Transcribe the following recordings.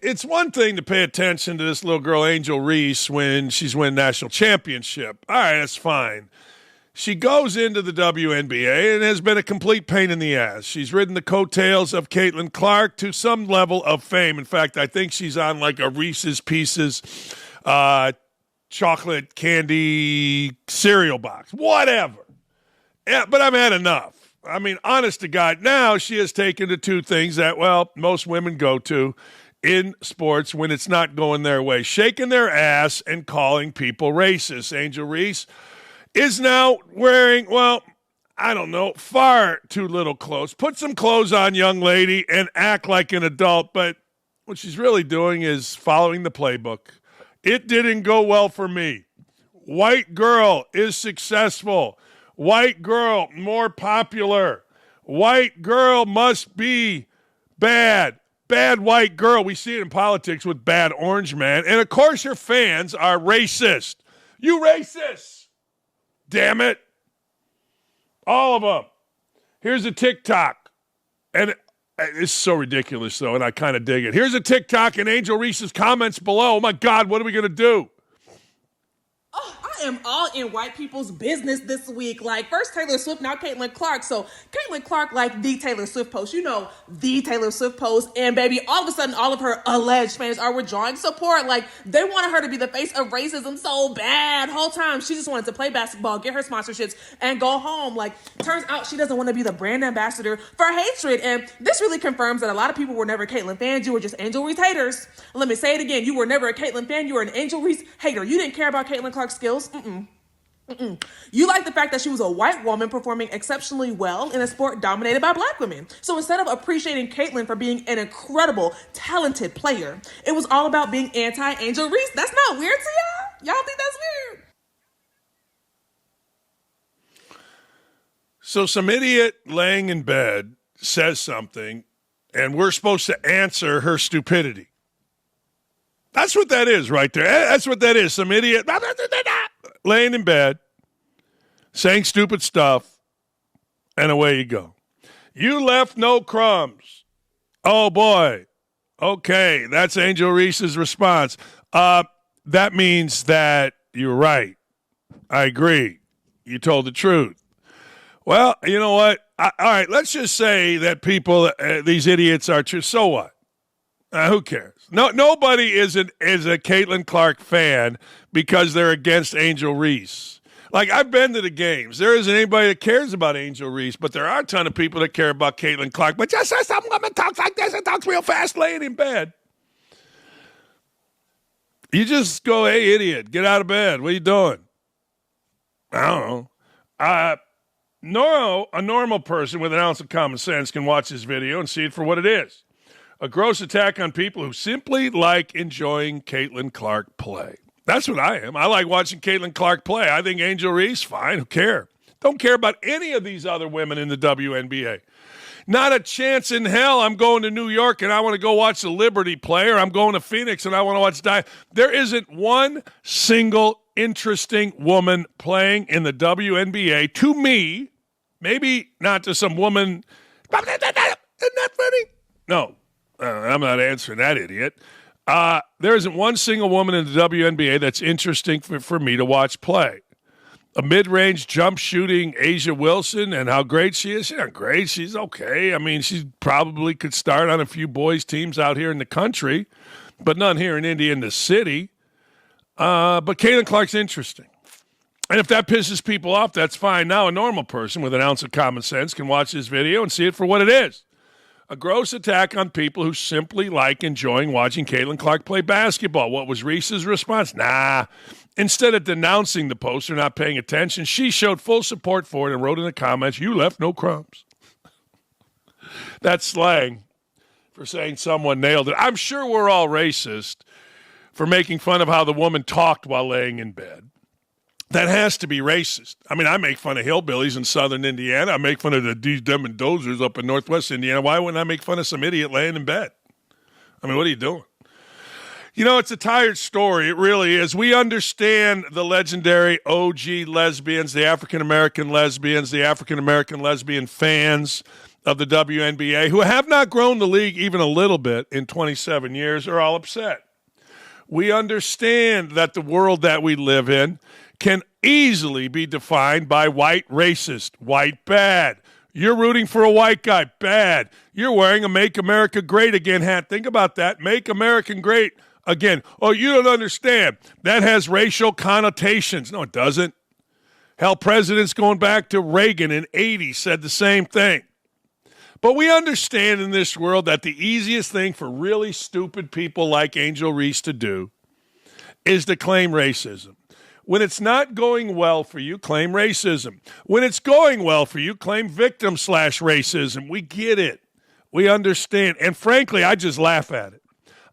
it's one thing to pay attention to this little girl, Angel Reese, when she's winning national championship. All right, that's fine. She goes into the WNBA and has been a complete pain in the ass. She's ridden the coattails of Caitlin Clark to some level of fame. In fact, I think she's on like a Reese's Pieces chocolate candy cereal box. Whatever. Yeah, but I've had enough. I mean, honest to God, now she has taken to two things that, well, most women go to in sports when it's not going their way. Shaking their ass and calling people racist. Angel Reese is now wearing, well, I don't know, far too little clothes. Put some clothes on, young lady, and act like an adult. But what she's really doing is following the playbook. It didn't go well for me. White girl is successful. White girl, more popular. White girl must be bad. Bad white girl. We see it in politics with bad orange man. And, of course, your fans are racist. You racist. Damn it. All of them. Here's a TikTok. And it's so ridiculous, though, and I kind of dig it. Here's a TikTok and Angel Reese's comments below. Oh, my God, what are we going to do? Oh, I am all in white people's business this week. Like, first Taylor Swift, now Caitlin Clark. So Caitlin Clark liked the Taylor Swift post. You know, the Taylor Swift post. And baby, all of a sudden, all of her alleged fans are withdrawing support. Like, they wanted her to be the face of racism so bad. Whole time, she just wanted to play basketball, get her sponsorships, and go home. Like, turns out she doesn't want to be the brand ambassador for hatred. And this really confirms that a lot of people were never Caitlin fans. You were just Angel Reese haters. Let me say it again. You were never a Caitlin fan. You were an Angel Reese hater. You didn't care about Caitlin Clark's skills. You like the fact that she was a white woman performing exceptionally well in a sport dominated by black women. So instead of appreciating Caitlin for being an incredible, talented player, it was all about being anti-Angel Reese. That's not weird to y'all? Y'all think that's weird? So some idiot laying in bed says something, and we're supposed to answer her stupidity. That's what that is right there. That's what that is. Some idiot laying in bed, saying stupid stuff, and away you go. You left no crumbs. Oh, boy. Okay, that's Angel Reese's response. That means that you're right. I agree. You told the truth. Well, you know what? All right, let's just say that people, these idiots are true. So what? Who cares? No, nobody is a Caitlin Clark fan because they're against Angel Reese. Like, I've been to the games. There isn't anybody that cares about Angel Reese, but there are a ton of people that care about Caitlin Clark. But just as some woman talks like this and talks real fast laying in bed. You just go, hey, idiot, get out of bed. What are you doing? I don't know. A normal person with an ounce of common sense can watch this video and see it for what it is. A gross attack on people who simply like enjoying Caitlin Clark play. That's what I am. I like watching Caitlin Clark play. I think Angel Reese, fine, who cares? Don't care about any of these other women in the WNBA. Not a chance in hell I'm going to New York and I want to go watch the Liberty play, or I'm going to Phoenix and I want to watch Die. There isn't one single interesting woman playing in the WNBA to me. Maybe not to some woman. Isn't that funny? No. I'm not answering that idiot. There isn't one single woman in the WNBA that's interesting for me to watch play. A mid-range jump shooting Asia Wilson and how great she is. She's not great. She's okay. I mean, she probably could start on a few boys' teams out here in the country, but none here in Indiana City. But Caitlin Clark's interesting. And if that pisses people off, that's fine. Now a normal person with an ounce of common sense can watch this video and see it for what it is. A gross attack on people who simply like enjoying watching Caitlin Clark play basketball. What was Reese's response? Nah. Instead of denouncing the post or not paying attention, she showed full support for it and wrote in the comments, you left no crumbs. That's slang for saying someone nailed it. I'm sure we're all racist for making fun of how the woman talked while laying in bed. That has to be racist. I mean, I make fun of hillbillies in southern Indiana. I make fun of the D's, them, and dozers up in northwest Indiana. Why wouldn't I make fun of some idiot laying in bed? I mean, what are you doing? You know, it's a tired story. It really is. We understand the legendary OG lesbians, the African-American lesbians, the African-American lesbian fans of the WNBA who have not grown the league even a little bit in 27 years are all upset. We understand that the world that we live in can easily be defined by white racist, white bad. You're rooting for a white guy, bad. You're wearing a Make America Great Again hat. Think about that. Make America Great Again. Oh, you don't understand. That has racial connotations. No, it doesn't. Hell, presidents going back to Reagan in 80 said the same thing. But we understand in this world that the easiest thing for really stupid people like Angel Reese to do is to claim racism. When it's not going well for you, claim racism. When it's going well for you, claim victim/racism. We get it. We understand. And frankly, I just laugh at it.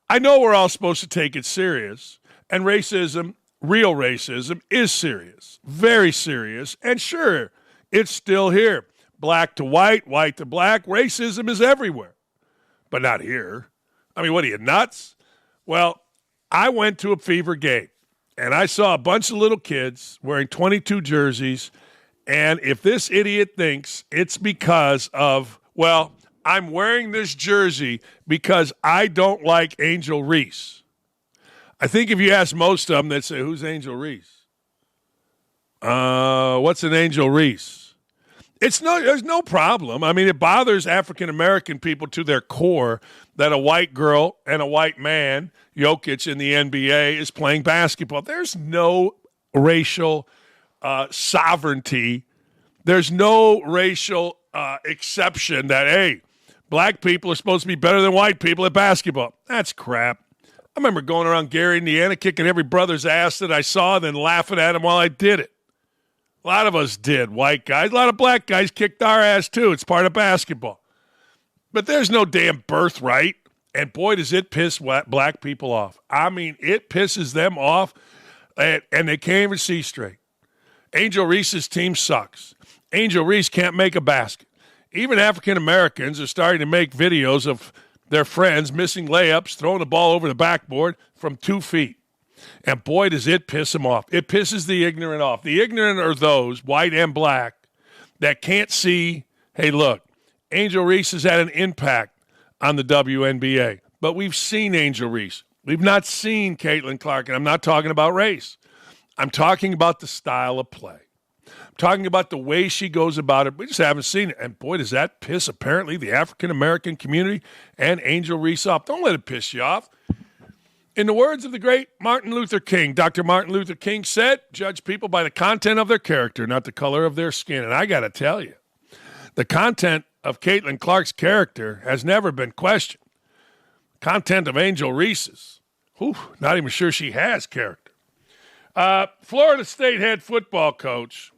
I know we're all supposed to take it serious. And racism, real racism, is serious. Very serious. And sure, it's still here. Black to white, white to black. Racism is everywhere. But not here. I mean, what are you, nuts? Well, I went to a Fever game. And I saw a bunch of little kids wearing 22 jerseys. And if this idiot thinks it's because of, well, I'm wearing this jersey because I don't like Angel Reese. I think if you ask most of them, they'd say, who's Angel Reese? What's an Angel Reese? There's no problem. I mean, it bothers African-American people to their core that a white girl and a white man, Jokic in the NBA, is playing basketball. There's no racial sovereignty. There's no racial exception that, hey, black people are supposed to be better than white people at basketball. That's crap. I remember going around Gary, Indiana, kicking every brother's ass that I saw, then laughing at him while I did it. A lot of us did, white guys. A lot of black guys kicked our ass, too. It's part of basketball. But there's no damn birthright. And boy, does it piss black people off. I mean, it pisses them off, and they can't even see straight. Angel Reese's team sucks. Angel Reese can't make a basket. Even African Americans are starting to make videos of their friends missing layups, throwing the ball over the backboard from 2 feet. And boy, does it piss them off. It pisses the ignorant off. The ignorant are those, white and black, that can't see, hey, look, Angel Reese has had an impact on the WNBA. But we've seen Angel Reese. We've not seen Caitlin Clark, and I'm not talking about race. I'm talking about the style of play. I'm talking about the way she goes about it. We just haven't seen it. And boy, does that piss, apparently, the African-American community and Angel Reese off. Don't let it piss you off. In the words of the great Martin Luther King, Dr. Martin Luther King said, judge people by the content of their character, not the color of their skin. And I got to tell you, the content of Caitlin Clark's character has never been questioned. Content of Angel Reese's, not even sure she has character. Florida State head football coach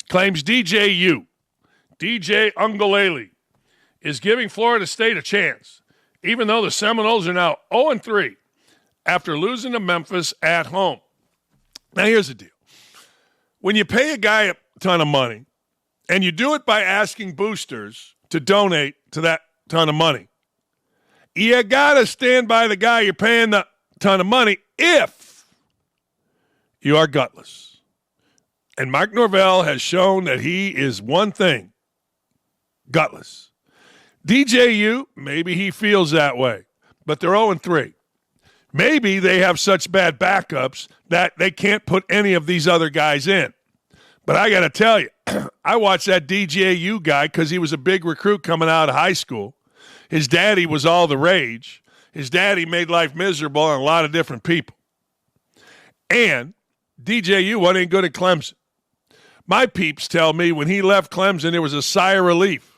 claims DJ Ungalele, is giving Florida State a chance, even though the Seminoles are now 0-3. After losing to Memphis at home. Now, here's the deal. When you pay a guy a ton of money, and you do it by asking boosters to donate to that ton of money, you got to stand by the guy you're paying the ton of money if you are gutless. And Mike Norvell has shown that he is one thing, gutless. DJU, maybe he feels that way, but they're 0-3. Maybe they have such bad backups that they can't put any of these other guys in. But I got to tell you, I watched that DJU guy because he was a big recruit coming out of high school. His daddy was all the rage. His daddy made life miserable on a lot of different people. And DJU wasn't good at Clemson. My peeps tell me when he left Clemson, there was a sigh of relief.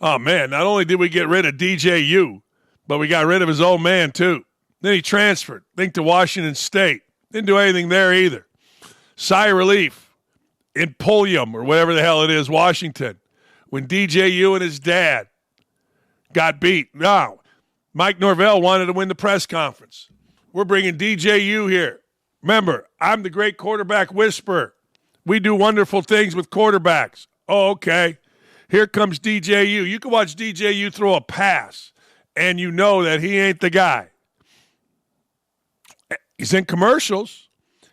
Oh, man, not only did we get rid of DJU, but we got rid of his old man, too. Then he transferred, to Washington State. Didn't do anything there either. Sigh of relief in Pulliam or whatever the hell it is, Washington, when DJU and his dad got beat. Now, Mike Norvell wanted to win the press conference. We're bringing DJU here. Remember, I'm the great quarterback whisperer. We do wonderful things with quarterbacks. Oh, okay. Here comes DJU. You can watch DJU throw a pass, and you know that he ain't the guy. He's in commercials.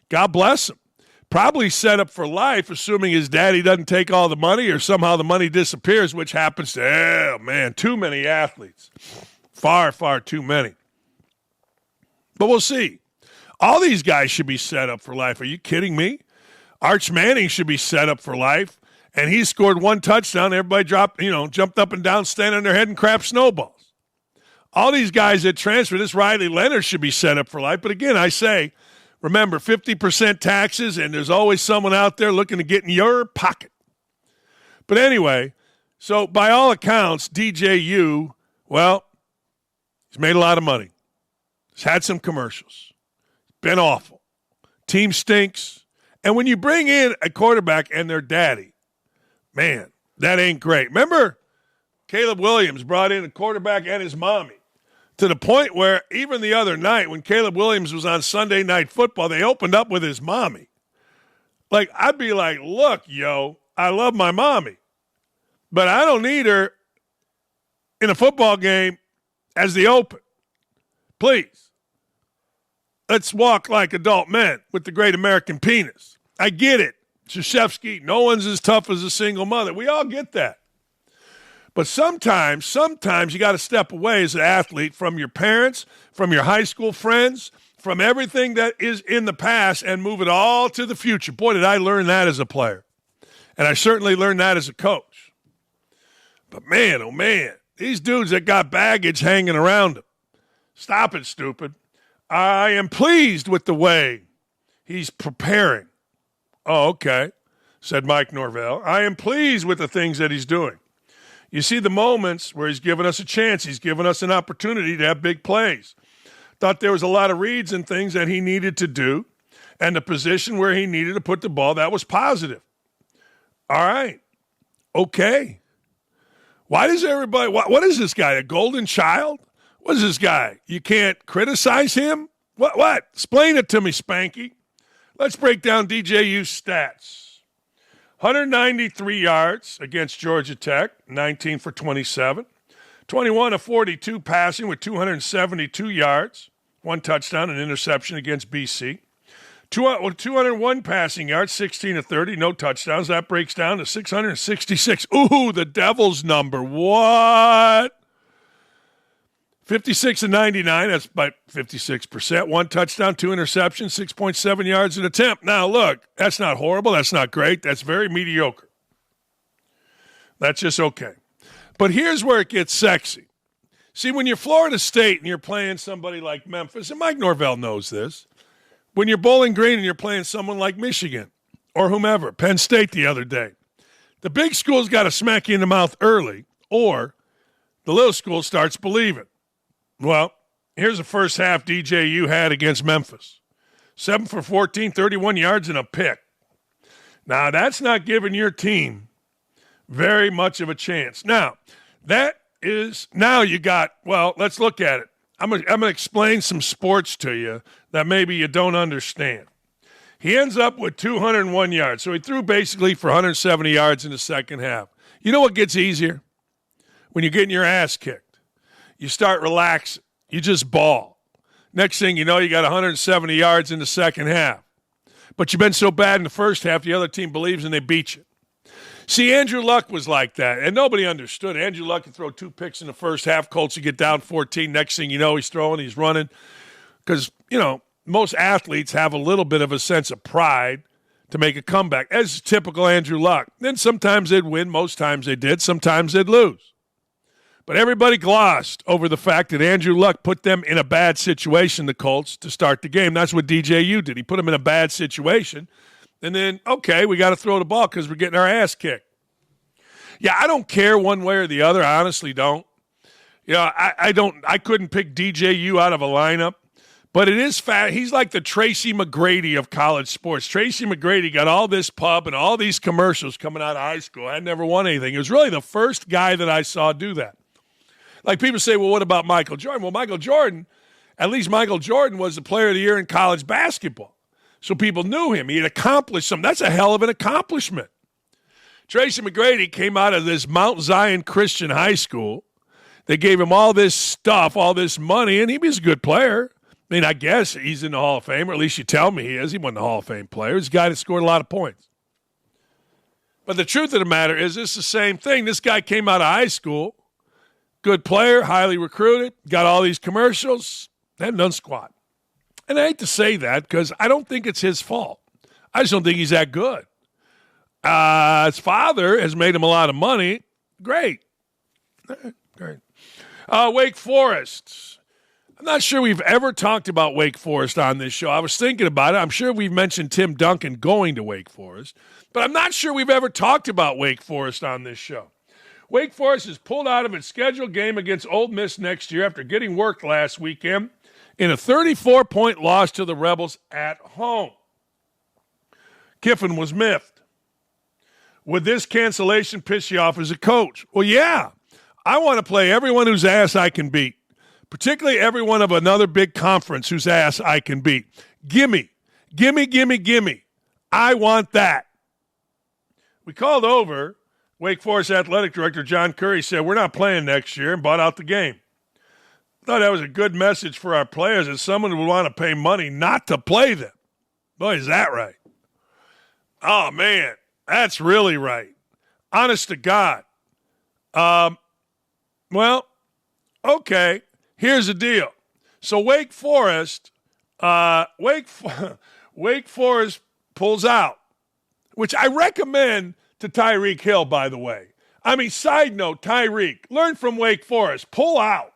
God bless him. Probably set up for life, assuming his daddy doesn't take all the money or somehow the money disappears, which happens to, too many athletes. Far, far too many. But we'll see. All these guys should be set up for life. Are you kidding me? Arch Manning should be set up for life, and he scored one touchdown. Everybody jumped up and down, standing on their head and crap snowballs. All these guys that transfer, this Riley Leonard should be set up for life. But again, I say, remember, 50% taxes, and there's always someone out there looking to get in your pocket. But anyway, so by all accounts, DJU, well, he's made a lot of money. He's had some commercials. Been awful. Team stinks. And when you bring in a quarterback and their daddy, man, that ain't great. Remember, Caleb Williams brought in a quarterback and his mommy, to the point where even the other night when Caleb Williams was on Sunday Night Football, they opened up with his mommy. Like, I'd be like, look, yo, I love my mommy, but I don't need her in a football game as the open. Please. Let's walk like adult men with the great American penis. I get it. Krzyzewski, no one's as tough as a single mother. We all get that. But sometimes you got to step away as an athlete from your parents, from your high school friends, from everything that is in the past and move it all to the future. Boy, did I learn that as a player. And I certainly learned that as a coach. But man, oh man, these dudes that got baggage hanging around them. Stop it, stupid. I am pleased with the way he's preparing. Oh, okay, said Mike Norvell. I am pleased with the things that he's doing. You see the moments where he's given us a chance. He's given us an opportunity to have big plays. Thought there was a lot of reads and things that he needed to do, and the position where he needed to put the ball, that was positive. All right. Okay. Why does everybody, what is this guy, a golden child? What is this guy? You can't criticize him? What? Explain it to me, Spanky. Let's break down DJU's stats. 193 yards against Georgia Tech, 19 for 27. 21 of 42 passing with 272 yards, one touchdown and interception against BC. 201 passing yards, 16 of 30, no touchdowns. That breaks down to 666. Ooh, the Devil's number. What? 56 and 99, that's by 56%. One touchdown, two interceptions, 6.7 yards an attempt. Now, look, that's not horrible. That's not great. That's very mediocre. That's just okay. But here's where it gets sexy. See, when you're Florida State and you're playing somebody like Memphis, and Mike Norvell knows this, when you're Bowling Green and you're playing someone like Michigan or whomever, Penn State the other day, the big school's got to smack you in the mouth early, or the little school starts believing. Well, here's the first half DJU had against Memphis. 7 for 14, 31 yards and a pick. Now, that's not giving your team very much of a chance. Now, you got, well, let's look at it. I'm gonna explain some sports to you that maybe you don't understand. He ends up with 201 yards. So he threw basically for 170 yards in the second half. You know what gets easier? When you're getting your ass kicked. You start relaxing. You just ball. Next thing you know, you got 170 yards in the second half. But you've been so bad in the first half, the other team believes and they beat you. See, Andrew Luck was like that, and nobody understood. Andrew Luck could throw 2 picks in the first half. Colts would get down 14. Next thing you know, he's throwing, he's running. Because, most athletes have a little bit of a sense of pride to make a comeback, as typical Andrew Luck. Then sometimes they'd win. Most times they did. Sometimes they'd lose. But everybody glossed over the fact that Andrew Luck put them in a bad situation, the Colts, to start the game. That's what DJU did. He put them in a bad situation. And then, okay, we got to throw the ball because we're getting our ass kicked. Yeah, I don't care one way or the other. I honestly don't. I couldn't pick DJU out of a lineup. But it is fat. He's like the Tracy McGrady of college sports. Tracy McGrady got all this pub and all these commercials coming out of high school. I never won anything. He was really the first guy that I saw do that. Like people say, well, what about Michael Jordan? Well, at least Michael Jordan was the player of the year in college basketball. So people knew him. He had accomplished something. That's a hell of an accomplishment. Tracy McGrady came out of this Mount Zion Christian High School. They gave him all this stuff, all this money, and he was a good player. I mean, I guess he's in the Hall of Fame, or at least you tell me he is. He won the Hall of Fame player. He's a guy that scored a lot of points. But the truth of the matter is, it's the same thing. This guy came out of high school, good player, highly recruited, got all these commercials, hadn't done squat. And I hate to say that because I don't think it's his fault. I just don't think he's that good. His father has made him a lot of money. Great. Great. Wake Forest. I'm not sure we've ever talked about Wake Forest on this show. I was thinking about it. I'm sure we've mentioned Tim Duncan going to Wake Forest, but I'm not sure we've ever talked about Wake Forest on this show. Wake Forest is pulled out of its scheduled game against Ole Miss next year after getting worked last weekend in a 34-point loss to the Rebels at home. Kiffin was miffed. Would this cancellation piss you off as a coach? Well, yeah. I want to play everyone whose ass I can beat, particularly everyone of another big conference whose ass I can beat. Gimme. I want that. We called over. Wake Forest athletic director John Curry said, we're not playing next year, and bought out the game. I thought that was a good message for our players that someone would want to pay money not to play them. Boy, is that right. Oh, man, that's really right. Honest to God. Well, okay, here's the deal. So Wake Forest, Wake Forest pulls out, which I recommend to Tyreek Hill, by the way. I mean, side note, Tyreek, learn from Wake Forest. Pull out.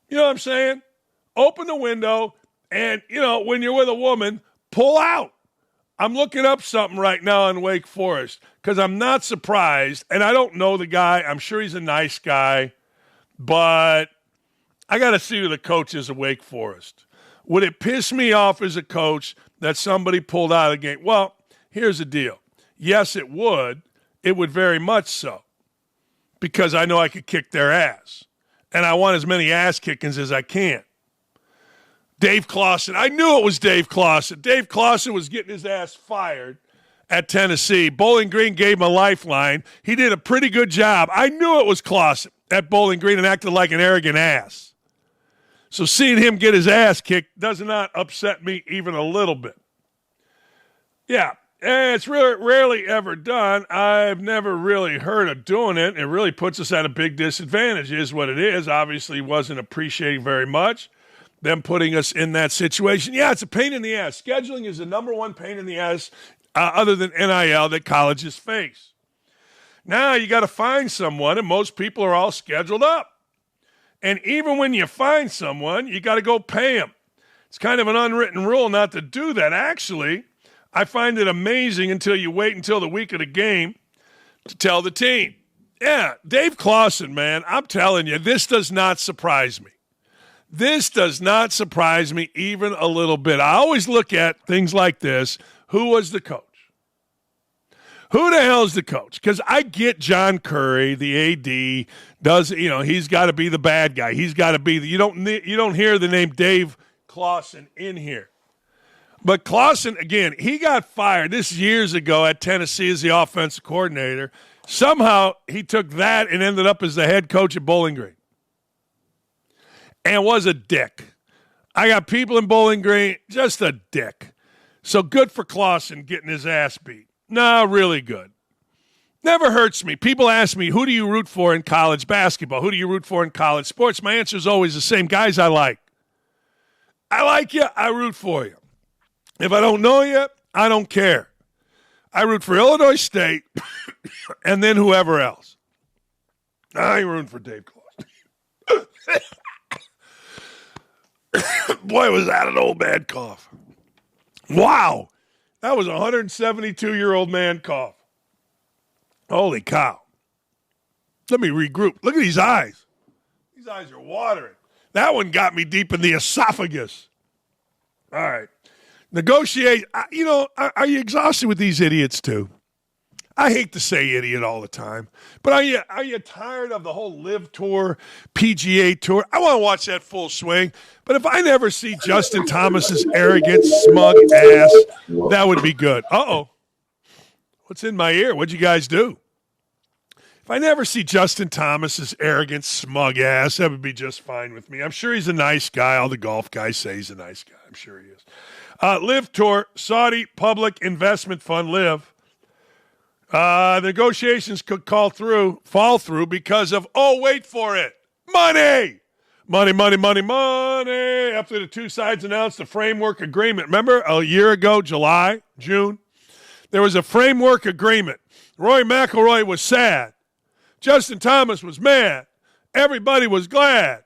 You know what I'm saying? Open the window, and, when you're with a woman, pull out. I'm looking up something right now on Wake Forest because I'm not surprised, and I don't know the guy. I'm sure he's a nice guy, but I got to see who the coach is at Wake Forest. Would it piss me off as a coach that somebody pulled out of the game? Well, here's the deal. Yes, it would. It would very much so because I know I could kick their ass, and I want as many ass kickings as I can. Dave Clawson. I knew it was Dave Clawson. Dave Clawson was getting his ass fired at Tennessee. Bowling Green gave him a lifeline. He did a pretty good job. I knew it was Clawson at Bowling Green and acted like an arrogant ass. So seeing him get his ass kicked does not upset me even a little bit. Yeah, it's really rarely ever done. I've never really heard of doing it. It really puts us at a big disadvantage is what it is. Obviously wasn't appreciating very much. Them putting us in that situation. Yeah, it's a pain in the ass. Scheduling is the number one pain in the ass other than NIL that colleges face. Now you got to find someone, and most people are all scheduled up. And even when you find someone, you got to go pay them. It's kind of an unwritten rule not to do that. Actually, I find it amazing until you wait until the week of the game to tell the team. Yeah, Dave Clawson, man, I'm telling you, this does not surprise me. This does not surprise me even a little bit. I always look at things like this. Who was the coach? Who the hell is the coach? Because I get John Curry, the AD, he's got to be the bad guy. He's got to be you don't hear the name Dave Clawson in here. But Clawson, again, he got fired this years ago at Tennessee as the offensive coordinator. Somehow he took that and ended up as the head coach at Bowling Green. And was a dick. I got people in Bowling Green, just a dick. So good for Clawson getting his ass beat. No, really good. Never hurts me. People ask me, who do you root for in college basketball? Who do you root for in college sports? My answer is always the same. Guys I like. I like you, I root for you. If I don't know you, I don't care. I root for Illinois State and then whoever else. I ain't rooting for Dave Clawson. Boy, was that an old man cough. Wow. That was a 172-year-old man cough. Holy cow. Let me regroup. Look at these eyes. These eyes are watering. That one got me deep in the esophagus. All right. Negotiate. Are you exhausted with these idiots too? I hate to say idiot all the time, but are you tired of the whole Live Tour, PGA Tour? I want to watch that full swing, but if I never see Justin Thomas's arrogant, smug ass, that would be good. Uh-oh. What's in my ear? What'd you guys do? If I never see Justin Thomas's arrogant, smug ass, that would be just fine with me. I'm sure he's a nice guy. All the golf guys say he's a nice guy. I'm sure he is. Live Tour, Saudi Public Investment Fund, Live. The negotiations could fall through because of, wait for it, money. Money. After the two sides announced a framework agreement. Remember a year ago, June? There was a framework agreement. Rory McIlroy was sad. Justin Thomas was mad. Everybody was glad.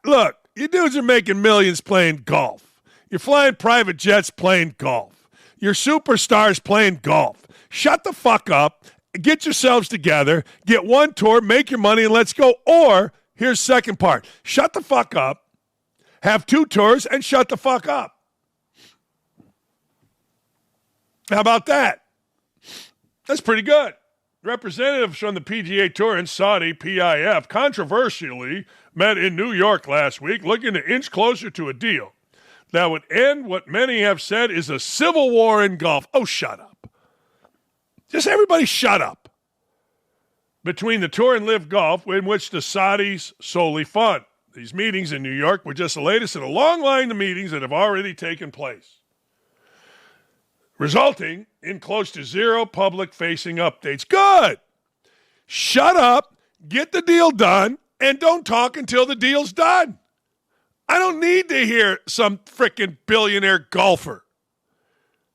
Look, you dudes are making millions playing golf. You're flying private jets playing golf. You're superstars playing golf. Shut the fuck up. Get yourselves together. Get one tour. Make your money and let's go. Or, here's the second part. Shut the fuck up. Have two tours and shut the fuck up. How about that? That's pretty good. Representatives from the PGA Tour and Saudi PIF controversially met in New York last week looking to inch closer to a deal that would end what many have said is a civil war in golf. Oh, shut up. Just everybody shut up. Between the Tour and Live Golf, in which the Saudis solely fund. These meetings in New York were just the latest in a long line of meetings that have already taken place, resulting in close to zero public-facing updates. Good. Shut up, get the deal done, and don't talk until the deal's done. I don't need to hear some frickin' billionaire golfer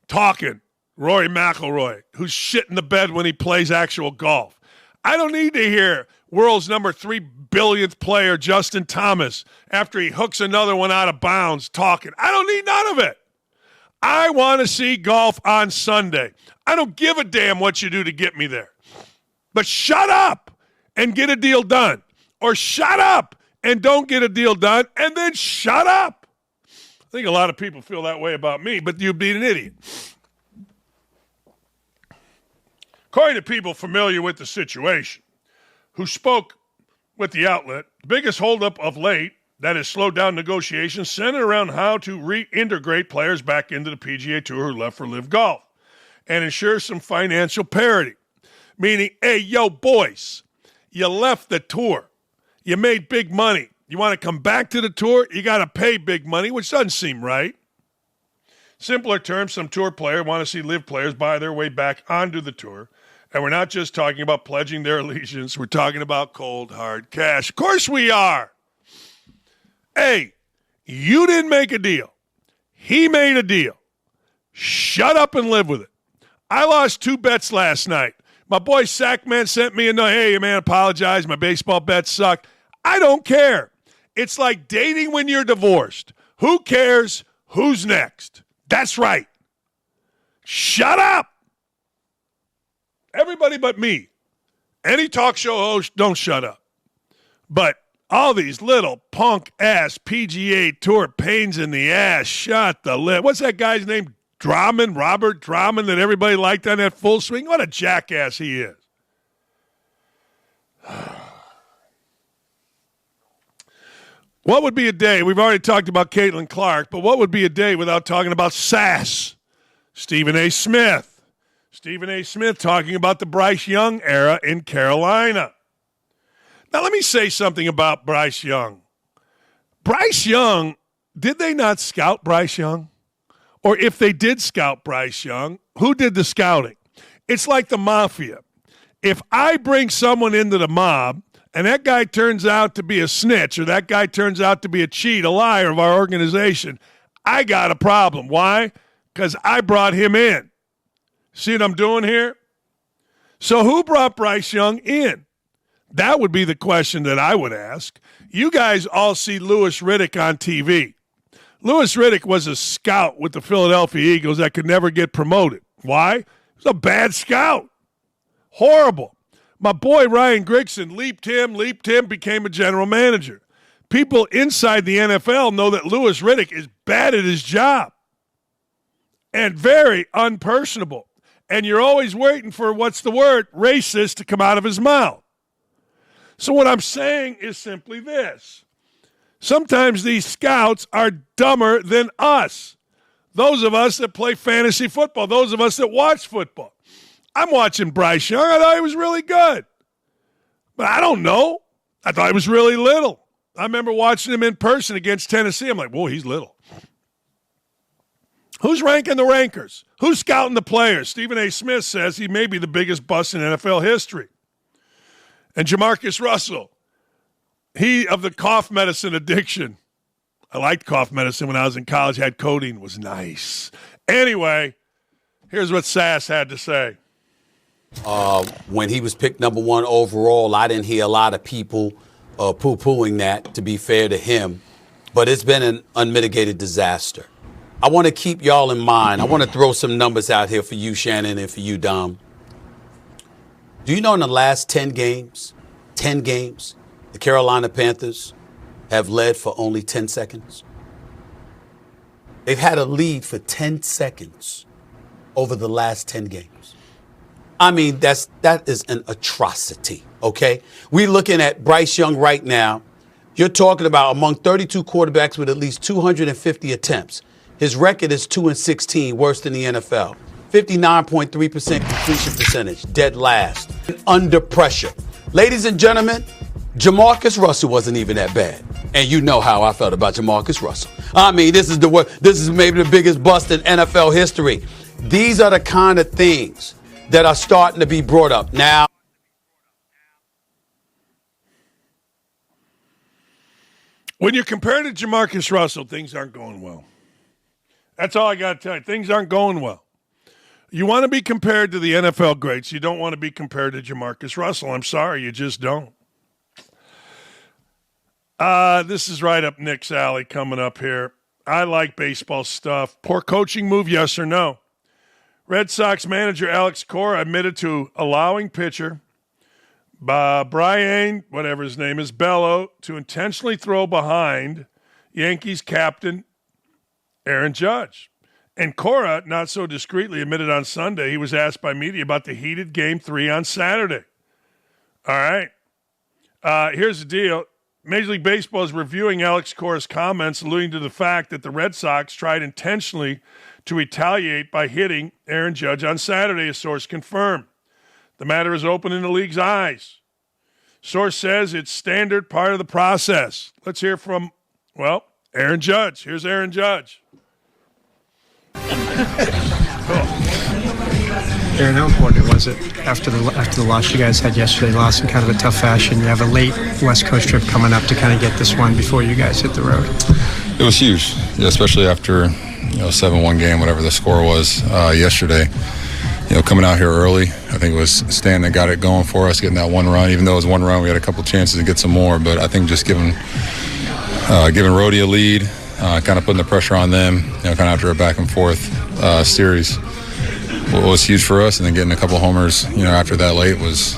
talking, Rory McIlroy, who's shitting the bed when he plays actual golf. I don't need to hear world's number 3 billionth player, Justin Thomas, after he hooks another one out of bounds talking. I don't need none of it. I want to see golf on Sunday. I don't give a damn what you do to get me there. But shut up and get a deal done. Or shut up and don't get a deal done, and then shut up. I think a lot of people feel that way about me, but you'd be an idiot. According to people familiar with the situation, who spoke with the outlet, the biggest holdup of late that has slowed down negotiations centered around how to reintegrate players back into the PGA Tour who left for Live Golf and ensure some financial parity. Meaning, hey, yo, boys, you left the tour. You made big money. You want to come back to the tour? You got to pay big money, which doesn't seem right. Simpler terms, some tour players want to see Live players buy their way back onto the tour. And we're not just talking about pledging their allegiance. We're talking about cold, hard cash. Of course we are. Hey, you didn't make a deal. He made a deal. Shut up and live with it. I lost 2 bets last night. My boy Sackman sent me a note. Hey, man, apologize. My baseball bets suck. I don't care. It's like dating when you're divorced. Who cares? Who's next? That's right. Shut up. Everybody but me. Any talk show host, don't shut up. But all these little punk-ass PGA Tour pains in the ass, shut the lid. What's that guy's name? Robert Drummond, that everybody liked on that full swing? What a jackass he is. What would be a day? We've already talked about Caitlin Clark, but what would be a day without talking about Sass? Stephen A. Smith. Stephen A. Smith talking about the Bryce Young era in Carolina. Now, let me say something about Bryce Young. Bryce Young, did they not scout Bryce Young? Or if they did scout Bryce Young, who did the scouting? It's like the mafia. If I bring someone into the mob and that guy turns out to be a snitch or that guy turns out to be a cheat, a liar of our organization, I got a problem. Why? Because I brought him in. See what I'm doing here? So who brought Bryce Young in? That would be the question that I would ask. You guys all see Louis Riddick on TV. Louis Riddick was a scout with the Philadelphia Eagles that could never get promoted. Why? He was a bad scout. Horrible. My boy Ryan Grigson leaped him, became a general manager. People inside the NFL know that Louis Riddick is bad at his job and very unpersonable. And you're always waiting for, what's the word, racist to come out of his mouth. So what I'm saying is simply this. Sometimes these scouts are dumber than us. Those of us that play fantasy football, those of us that watch football. I'm watching Bryce Young. I thought he was really good. But I don't know. I thought he was really little. I remember watching him in person against Tennessee. I'm like, whoa, he's little. Who's ranking the rankers? Who's scouting the players? Stephen A. Smith says he may be the biggest bust in NFL history. And Jamarcus Russell, he of the cough medicine addiction. I liked cough medicine when I was in college. Had codeine. It was nice. Anyway, here's what Sass had to say. When he was picked number 1 overall, I didn't hear a lot of people poo-pooing that, to be fair to him. But it's been an unmitigated disaster. I want to keep y'all in mind. I want to throw some numbers out here for you, Shannon, and for you, Dom. Do you know in the last 10 games, the Carolina Panthers have led for only 10 seconds? They've had a lead for 10 seconds over the last 10 games. I mean, that is an atrocity, okay? We're looking at Bryce Young right now. You're talking about among 32 quarterbacks with at least 250 attempts. His record is 2-16, worse than the NFL. 59.3% completion percentage, dead last. Under pressure. Ladies and gentlemen, Jamarcus Russell wasn't even that bad. And you know how I felt about Jamarcus Russell. I mean, this is maybe the biggest bust in NFL history. These are the kind of things that are starting to be brought up now. When you're compared to Jamarcus Russell, things aren't going well. That's all I got to tell you. Things aren't going well. You want to be compared to the NFL greats. You don't want to be compared to Jamarcus Russell. I'm sorry, you just don't. This is right up Nick's alley coming up here. I like baseball stuff. Poor coaching move, yes or no? Red Sox manager Alex Cora admitted to allowing pitcher Brian, whatever his name is, Bello, to intentionally throw behind Yankees captain Aaron Judge. And Cora, not so discreetly, admitted on Sunday he was asked by media about the heated Game 3 on Saturday. All right. Here's the deal. Major League Baseball is reviewing Alex Cora's comments, alluding to the fact that the Red Sox tried intentionally to retaliate by hitting Aaron Judge on Saturday, a source confirmed. The matter is open in the league's eyes. Source says it's standard part of the process. Let's hear from, Aaron Judge. Here's Aaron Judge. Aaron, how important was it after the loss you guys had yesterday? Lost in kind of a tough fashion. You have a late West Coast trip coming up to kind of get this one before you guys hit the road. It was huge, especially after 7-1 game, whatever the score was yesterday. Coming out here early, I think it was Stan that got it going for us, getting that one run. Even though it was one run, we had a couple chances to get some more. But I think just giving Rhodey a lead, kind of putting the pressure on them, kind of after a back and forth series was huge for us. And then getting a couple homers, after that late was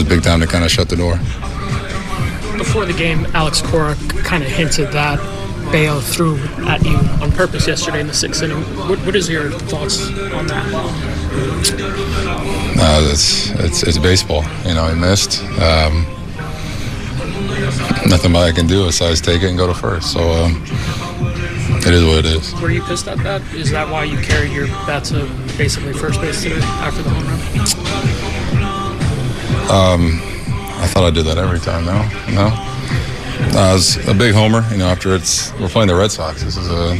big time to kind of shut the door. Before the game, Alex Cora kind of hinted that Bayo threw at you on purpose yesterday in the 6th inning. What is your thoughts on that? It's baseball. He missed. Nothing I can do besides take it and go to first. So it is what it is. Were you pissed at that? Is that why you carried your bat to basically first base today after the home run? I thought I did that every time. No. I was a big homer. After we're playing the Red Sox. This is a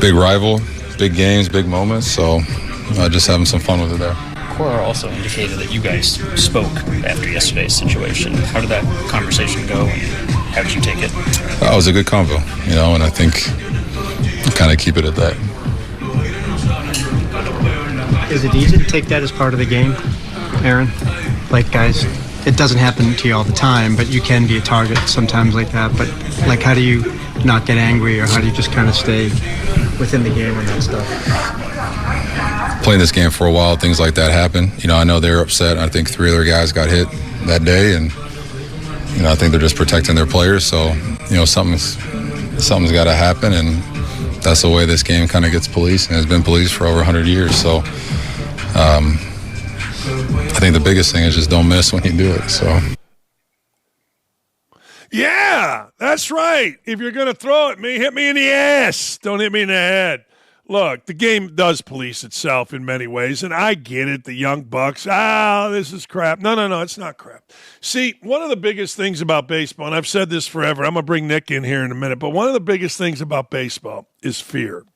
big rival, big games, big moments. So just having some fun with it there. Cora also indicated that you guys spoke after yesterday's situation. How did that conversation go, and how did you take it? It was a good convo, and I think kind of keep it at that. Is it easy to take that as part of the game, Aaron? Like, guys, it doesn't happen to you all the time, but you can be a target sometimes like that. But, how do you not get angry, or how do you just kind of stay within the game when that stuff? Playing this game for a while, things like that happen. I know they're upset. I think 3 other guys got hit that day, and I think they're just protecting their players. So something's got to happen, and that's the way this game kind of gets policed, and has been policed for over 100 years. So I think the biggest thing is just don't miss when you do it. So. Yeah, that's right. If you're going to throw at me, hit me in the ass. Don't hit me in the head. Look, the game does police itself in many ways, and I get it. The young bucks, this is crap. No, it's not crap. See, one of the biggest things about baseball, and I've said this forever, I'm going to bring Nick in here in a minute, but one of the biggest things about baseball is fear.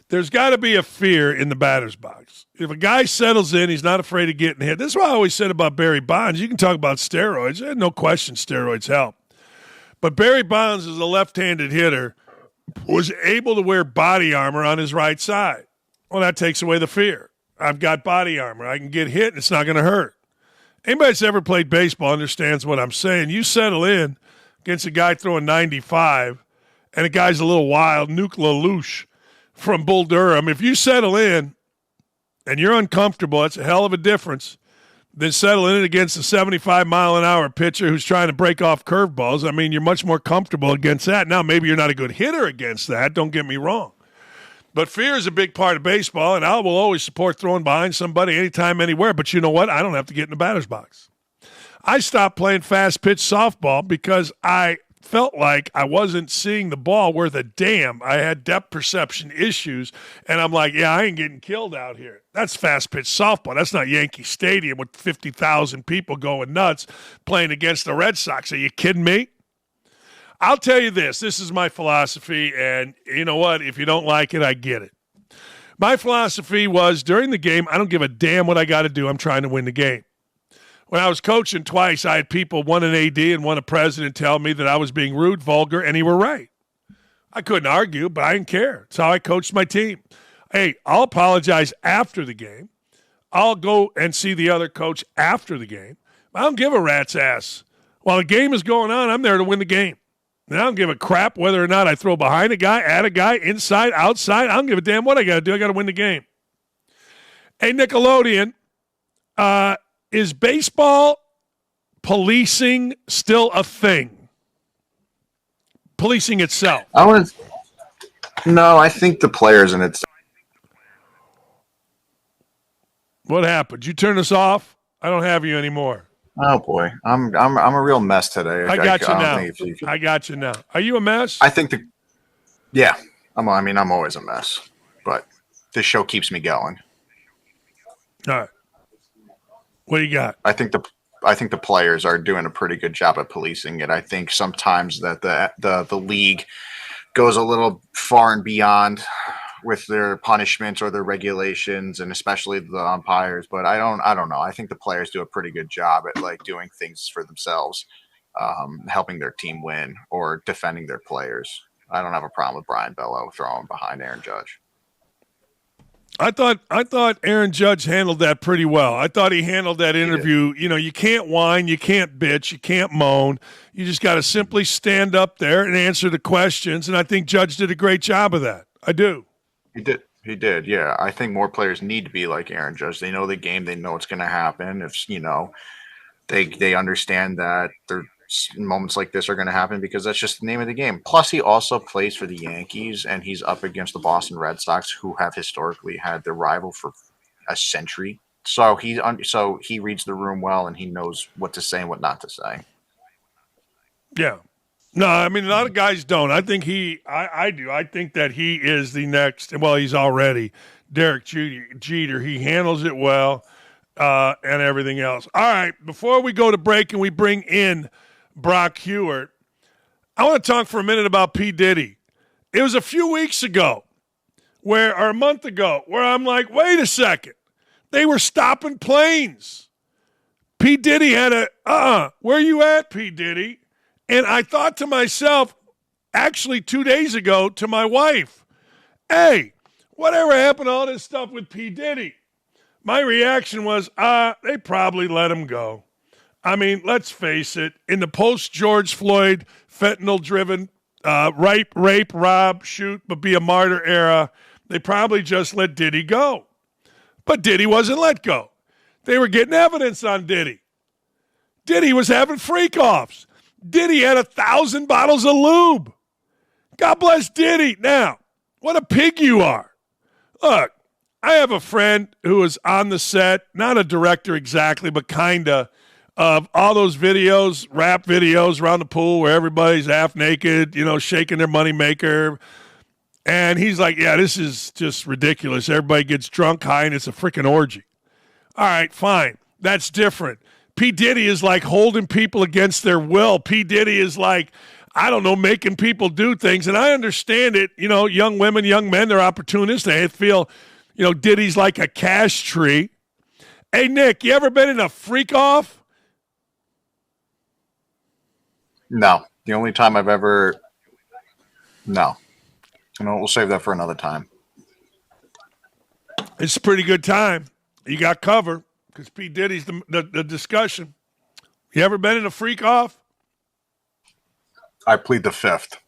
There's got to be a fear in the batter's box. If a guy settles in, he's not afraid of getting hit. This is what I always said about Barry Bonds. You can talk about steroids. No question steroids help. But Barry Bonds is a left-handed hitter, was able to wear body armor on his right side. Well, that takes away the fear. I've got body armor. I can get hit, and it's not going to hurt. Anybody that's ever played baseball understands what I'm saying. You settle in against a guy throwing 95, and a guy's a little wild, Nuke LaLoosh from Bull Durham. If you settle in and you're uncomfortable, that's a hell of a difference than settling in against a 75-mile-an-hour pitcher who's trying to break off curveballs. I mean, you're much more comfortable against that. Now, maybe you're not a good hitter against that. Don't get me wrong. But fear is a big part of baseball, and I will always support throwing behind somebody anytime, anywhere. But you know what? I don't have to get in the batter's box. I stopped playing fast-pitch softball because I felt like I wasn't seeing the ball worth a damn. I had depth perception issues, and I'm like, I ain't getting killed out here. That's fast-pitch softball. That's not Yankee Stadium with 50,000 people going nuts playing against the Red Sox. Are you kidding me? I'll tell you this. This is my philosophy, and you know what? If you don't like it, I get it. My philosophy was during the game, I don't give a damn what I got to do. I'm trying to win the game. When I was coaching twice, I had people, one an AD and one a president, tell me that I was being rude, vulgar, and he were right. I couldn't argue, but I didn't care. It's how I coached my team. Hey, I'll apologize after the game. I'll go and see the other coach after the game. I don't give a rat's ass. While the game is going on, I'm there to win the game. And I don't give a crap whether or not I throw behind a guy, at a guy, inside, outside. I don't give a damn what I got to do. I got to win the game. Hey, Nickelodeon, is baseball policing still a thing? Policing itself? No, I think the players in it. What happened? You turn us off? I don't have you anymore. Oh boy, I'm a real mess today. I got you now. I got you now. Are you a mess? I think I'm always a mess, but this show keeps me going. All right. What do you got? I think the players are doing a pretty good job at policing it. I think sometimes that the league goes a little far and beyond with their punishments or their regulations, and especially the umpires. But I don't know. I think the players do a pretty good job at like doing things for themselves, helping their team win or defending their players. I don't have a problem with Brian Bello throwing behind Aaron Judge. I thought Aaron Judge handled that pretty well. I thought he handled that interview. You know, you can't whine, you can't bitch, you can't moan. You just got to simply stand up there and answer the questions. And I think Judge did a great job of that. I do. He did. Yeah. I think more players need to be like Aaron Judge. They know the game. They know what's going to happen. If, they understand that moments like this are going to happen because that's just the name of the game. Plus, he also plays for the Yankees, and he's up against the Boston Red Sox, who have historically had their rival for a century. So he reads the room well, and he knows what to say and what not to say. Yeah. No, I mean, a lot of guys don't. I think I do. I think that he is the next, well, he's already Derek Jeter. He handles it well and everything else. All right, before we go to break and we bring in Brock Hewitt, I want to talk for a minute about P. Diddy. It was a few weeks ago or a month ago where I'm like, wait a second. They were stopping planes. P. Diddy had where you at, P. Diddy? And I thought to myself, actually 2 days ago, to my wife, hey, whatever happened to all this stuff with P. Diddy? My reaction was, they probably let him go. I mean, let's face it, in the post-George Floyd, fentanyl-driven, rape, rob, shoot, but be a martyr era, they probably just let Diddy go. But Diddy wasn't let go. They were getting evidence on Diddy. Diddy was having freak-offs. Diddy had 1,000 bottles of lube. God bless Diddy. Now, what a pig you are. Look, I have a friend who was on the set, not a director exactly, but kind of all those videos, rap videos around the pool where everybody's half naked, shaking their moneymaker. And he's like, yeah, this is just ridiculous. Everybody gets drunk, high, and it's a freaking orgy. All right, fine. That's different. P. Diddy is like holding people against their will. P. Diddy is like, I don't know, making people do things. And I understand it. You know, young women, young men, they're opportunists. They feel, you know, Diddy's like a cash tree. Hey, Nick, you ever been in a freak off? No. The only time I've ever... No. No, we'll save that for another time. It's a pretty good time. You got covered because P. Diddy's the discussion. You ever been in a freak off? I plead the fifth.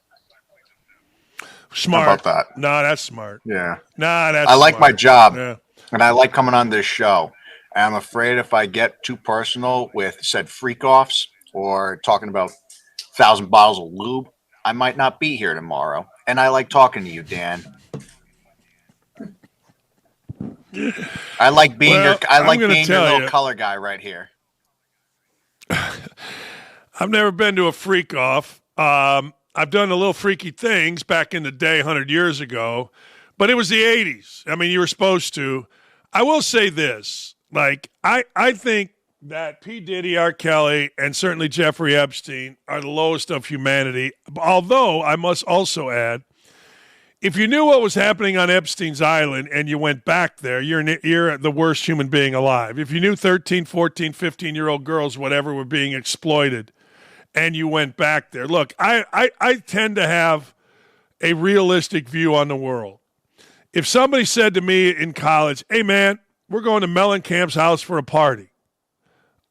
Smart. How about that? Nah, that's smart. Yeah. Nah, that's I like smart. my job, Yeah. and I like coming on this show. And I'm afraid if I get too personal with said freak-offs or talking about 1,000 bottles of lube, I might not be here tomorrow. And I like talking to you, Dan. I like being your little color guy right here. I've never been to a freak off. I've done a little freaky things back in the day, 100 years ago, but it was the 80s. I mean, you were supposed to. I will say this. Like, I think that P. Diddy, R. Kelly, and certainly Jeffrey Epstein are the lowest of humanity. Although, I must also add, if you knew what was happening on Epstein's Island and you went back there, you're the worst human being alive. If you knew 13, 14, 15-year-old girls, whatever, were being exploited and you went back there. Look, I tend to have a realistic view on the world. If somebody said to me in college, hey, man, we're going to Mellencamp's house for a party.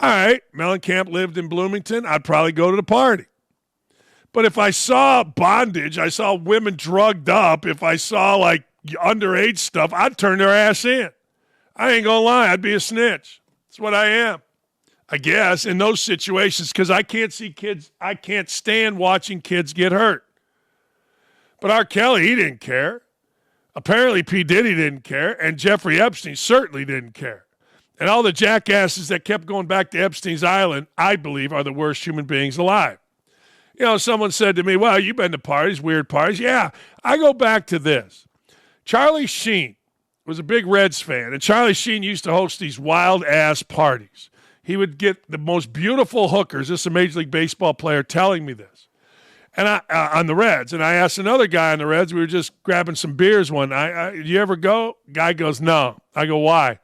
All right, Mellencamp lived in Bloomington. I'd probably go to the party. But if I saw bondage, I saw women drugged up, if I saw like underage stuff, I'd turn their ass in. I ain't going to lie. I'd be a snitch. That's what I am. I guess in those situations, because I can't see kids. I can't stand watching kids get hurt. But R. Kelly, he didn't care. Apparently P. Diddy didn't care. And Jeffrey Epstein certainly didn't care. And all the jackasses that kept going back to Epstein's Island, I believe, are the worst human beings alive. You know, someone said to me, well, you've been to parties, weird parties. Yeah, I go back to this. Charlie Sheen was a big Reds fan, and Charlie Sheen used to host these wild-ass parties. He would get the most beautiful hookers. This is a Major League Baseball player telling me this. And on the Reds. And I asked another guy on the Reds, we were just grabbing some beers one night. Did you ever go? Guy goes, no. I go, why?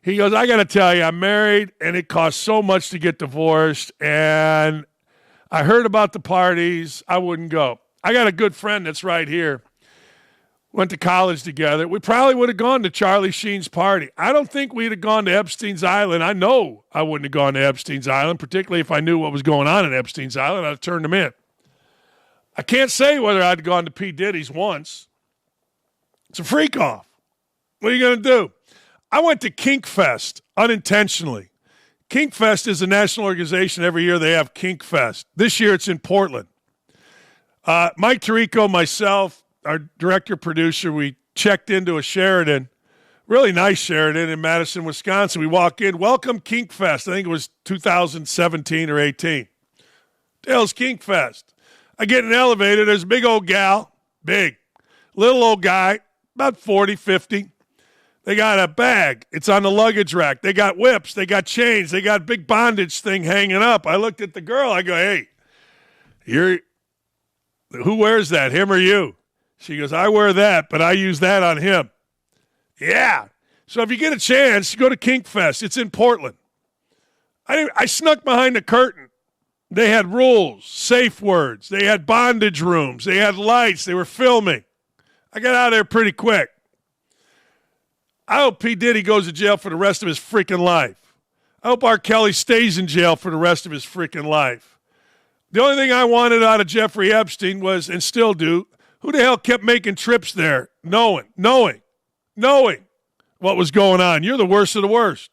He goes, I got to tell you, I'm married, and it costs so much to get divorced, and I heard about the parties. I wouldn't go. I got a good friend that's right here. Went to college together. We probably would have gone to Charlie Sheen's party. I don't think we'd have gone to Epstein's Island. I know I wouldn't have gone to Epstein's Island, particularly if I knew what was going on at Epstein's Island. I'd have turned him in. I can't say whether I'd gone to P. Diddy's once. It's a freak off. What are you going to do? I went to Kink Fest unintentionally. Kink Fest is a national organization. Every year they have Kink Fest. This year it's in Portland. Mike Tirico, myself, our director-producer, we checked into a Sheraton, really nice Sheraton in Madison, Wisconsin. We walk in, welcome Kink Fest. I think it was 2017 or 18. Dale's Kink Fest. I get in an elevator. There's a big old gal, big, little old guy, about 40, 50. They got a bag. It's on the luggage rack. They got whips. They got chains. They got big bondage thing hanging up. I looked at the girl. I go, hey, who wears that, him or you? She goes, I wear that, but I use that on him. Yeah. So if you get a chance, go to Kink Fest. It's in Portland. I snuck behind the curtain. They had rules, safe words. They had bondage rooms. They had lights. They were filming. I got out of there pretty quick. I hope P. Diddy goes to jail for the rest of his freaking life. I hope R. Kelly stays in jail for the rest of his freaking life. The only thing I wanted out of Jeffrey Epstein was, and still do, who the hell kept making trips there, knowing what was going on? You're the worst of the worst.